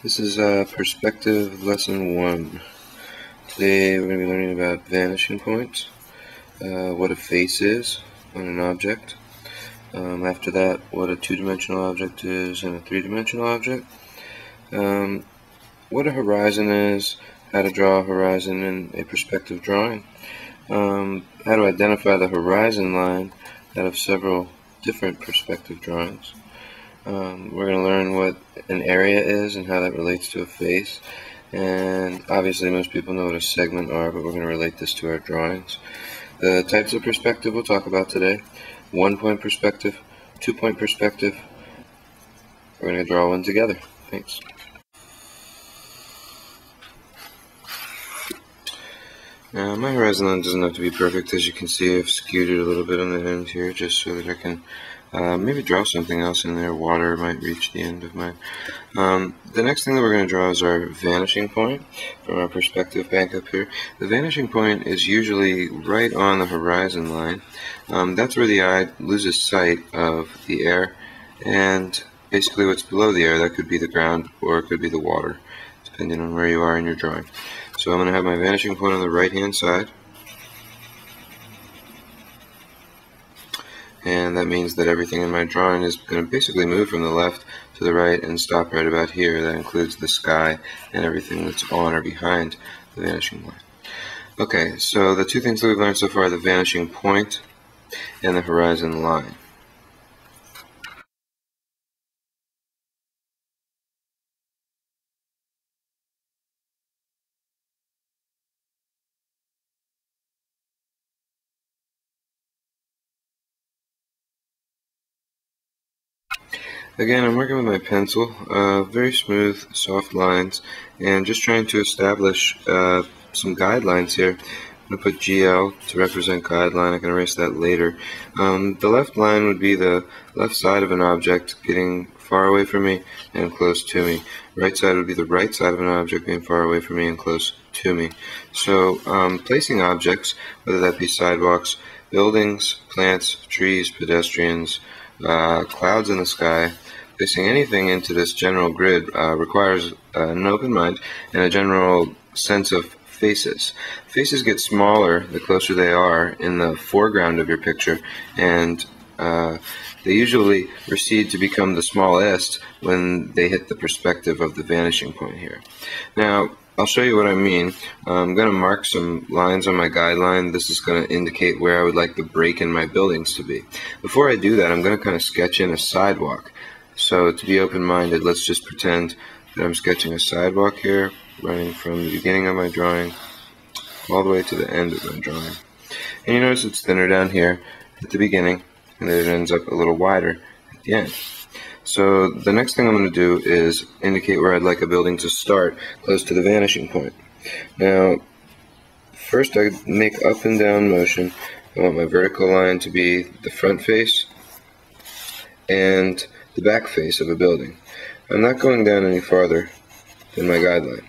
This is Perspective Lesson 1. Today we're going to be learning about vanishing points, what a face is on an object. After that, what a two-dimensional object is and a three-dimensional object. What a horizon is, how to draw a horizon in a perspective drawing. How to identify the horizon line out of several different perspective drawings. We're going to learn what an area is and how that relates to a face. And obviously most people know what a segment are, but we're going to relate this to our drawings. The types of perspective we'll talk about today: 1-point perspective, 2-point perspective. We're going to draw one together. Thanks. Now, my horizon line doesn't have to be perfect. As you can see, I've skewed it a little bit on the end here just so that I can maybe draw something else in there. Water might reach the end of mine. The next thing that we're going to draw is our vanishing point from our perspective bank up here. The vanishing point is usually right on the horizon line. That's where the eye loses sight of the air and basically what's below the air. That could be the ground or it could be the water, depending on where you are in your drawing. So I'm going to have my vanishing point on the right hand side. And that means that everything in my drawing is going to basically move from the left to the right and stop right about here. That includes the sky and everything that's on or behind the vanishing line. Okay, so the two things that we've learned so far are the vanishing point and the horizon line. Again, I'm working with my pencil, very smooth, soft lines, and just trying to establish some guidelines here. I'm going to put GL to represent guideline. I can erase that later. The left line would be the left side of an object getting far away from me and close to me. Right side would be the right side of an object being far away from me and close to me. So placing objects, whether that be sidewalks, buildings, plants, trees, pedestrians, clouds in the sky, placing anything into this general grid requires an open mind and a general sense of faces. Faces get smaller the closer they are in the foreground of your picture, and they usually recede to become the smallest when they hit the perspective of the vanishing point here. Now, I'll show you what I mean. I'm going to mark some lines on my guideline. This is going to indicate where I would like the break in my buildings to be. Before I do that, I'm going to kind of sketch in a sidewalk. So to be open-minded, let's just pretend that I'm sketching a sidewalk here, running from the beginning of my drawing all the way to the end of my drawing. And you notice it's thinner down here at the beginning, and then it ends up a little wider at the end. So the next thing I'm going to do is indicate where I'd like a building to start, close to the vanishing point. Now, first I make up and down motion. I want my vertical line to be the front face and the back face of a building. I'm not going down any farther than my guideline.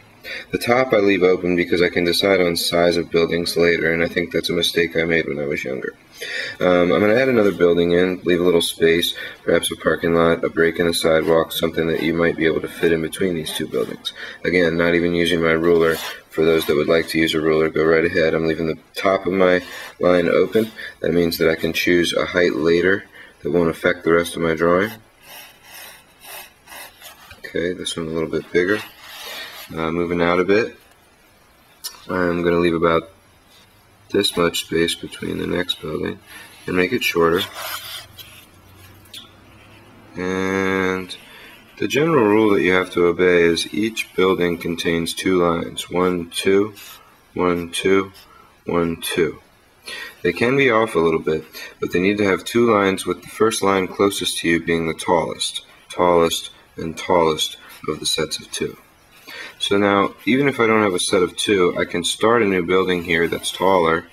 The top I leave open because I can decide on size of buildings later, and I think that's a mistake I made when I was younger. I'm going to add another building in, leave a little space, perhaps a parking lot, a break in the sidewalk, something that you might be able to fit in between these two buildings. Again, not even using my ruler. For those that would like to use a ruler, go right ahead. I'm leaving the top of my line open. That means that I can choose a height later that won't affect the rest of my drawing. Okay, this one a little bit bigger. Moving out a bit, I'm going to leave about this much space between the next building and make it shorter. And the general rule that you have to obey is each building contains two lines: 1, 2, 1, 2, 1, 2. They can be off a little bit, but they need to have two lines, with the first line closest to you being the tallest, and tallest of the sets of two. So now, even if I don't have a set of two, I can start a new building here that's taller,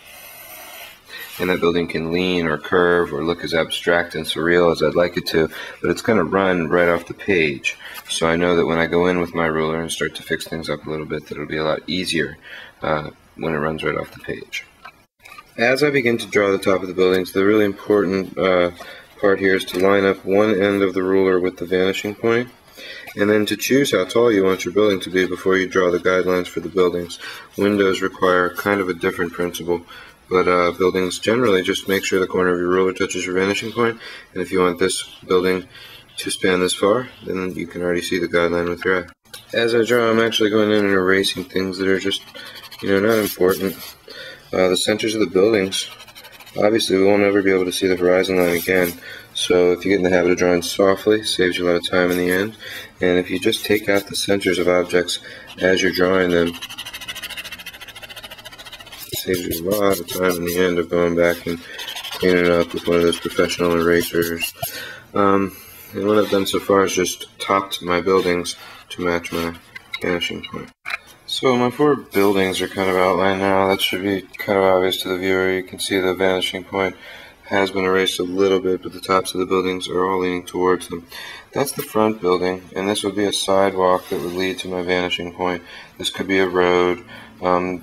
and that building can lean or curve or look as abstract and surreal as I'd like it to, but it's going to run right off the page. So I know that when I go in with my ruler and start to fix things up a little bit, that it'll be a lot easier when it runs right off the page. As I begin to draw the top of the buildings, the really important part here is to line up one end of the ruler with the vanishing point And then to choose how tall you want your building to be before you draw the guidelines for the buildings. Windows require kind of a different principle, but buildings generally just make sure the corner of your ruler touches your vanishing point, and if you want this building to span this far, then you can already see the guideline with your eye. As I draw, I'm actually going in and erasing things that are just, not important. The centers of the buildings, obviously we won't ever be able to see the horizon line again, so if you get in the habit of drawing softly, it saves you a lot of time in the end. And if you just take out the centers of objects as you're drawing them, it saves you a lot of time in the end of going back and cleaning it up with one of those professional erasers. And what I've done so far is just topped my buildings to match my vanishing point. So my 4 buildings are kind of outlined now. That should be kind of obvious to the viewer. You can see the vanishing point has been erased a little bit, but the tops of the buildings are all leaning towards them. That's the front building, and this would be a sidewalk that would lead to my vanishing point. This could be a road.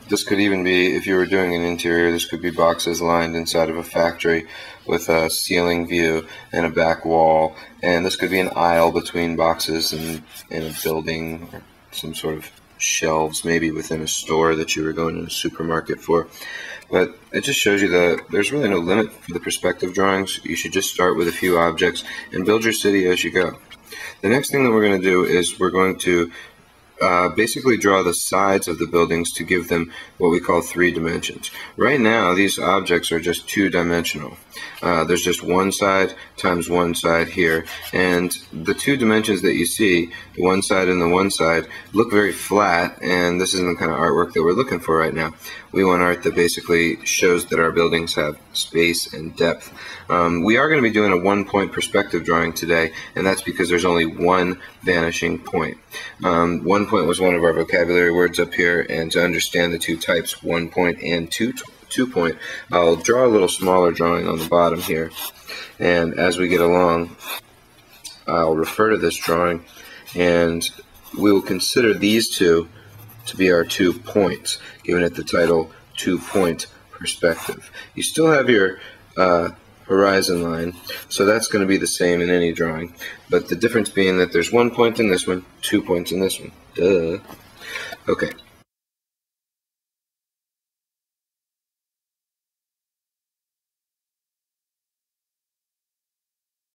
This could even be, if you were doing an interior, this could be boxes lined inside of a factory with a ceiling view and a back wall. And this could be an aisle between boxes and a building, or some sort of shelves maybe within a store that you were going to a supermarket for. But it just shows you that there's really no limit for the perspective drawings. You should just start with a few objects and build your city as you go. The next thing that we're going to do is we're going to basically draw the sides of the buildings to give them what we call 3 dimensions. Right now these objects are just 2-dimensional. There's just one side times one side here, and the 2 dimensions that you see, the one side and the one side, look very flat, and this isn't the kind of artwork that we're looking for right now. We want art that basically shows that our buildings have space and depth. We are going to be doing a 1-point perspective drawing today, and that's because there's only one vanishing point. 1 point was one of our vocabulary words up here, and to understand the 2 types, 1 point and 2 point, I'll draw a little smaller drawing on the bottom here, and as we get along I'll refer to this drawing, and we will consider these 2 to be our 2 points, giving it the title 2-point perspective. You still have your horizon line, so that's going to be the same in any drawing, but the difference being that there's 1 point in this one, 2 points in this one. Duh. Okay.